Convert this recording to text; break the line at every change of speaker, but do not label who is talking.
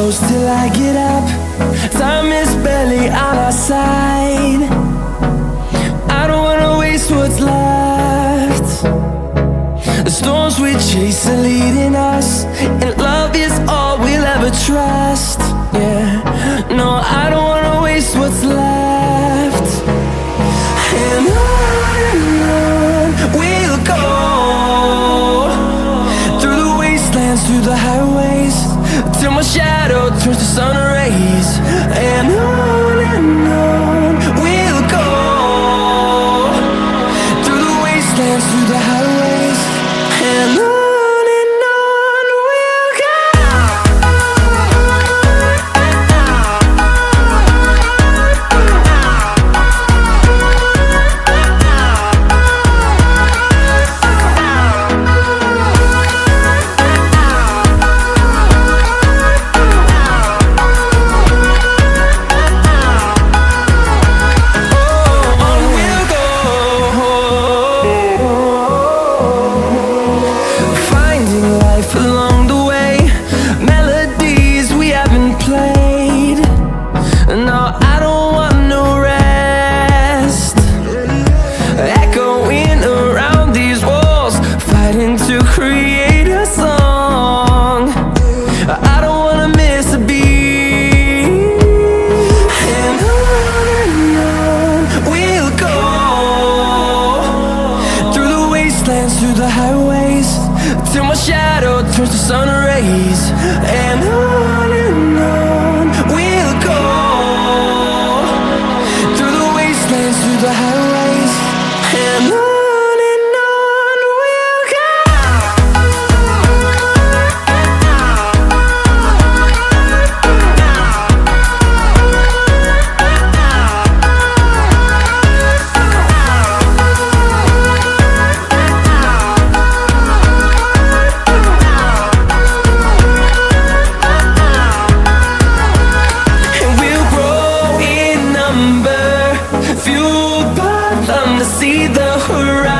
close till I get up. Time is barely on our side. I don't wanna waste what's left. The storms we chase are leading us, and love is all we'll ever trust. Yeah, no, I don't wanna waste what's left. And on we'll go, through the wastelands, through the highways, till my shadow turns to sun rays. And on we'll go, through the wastelands, through the highways, and on. Along the way, melodies we haven't played. No, I don't want no rest. Echoing around these walls, fighting to create a song. I don't wanna miss a beat. And on we'll go, through the wastelands, through the highways, till my shadow turns to sun rays. And on we'll go, through the wastelands, through the highways, and on we'll go. Fueled by them to see the horizon.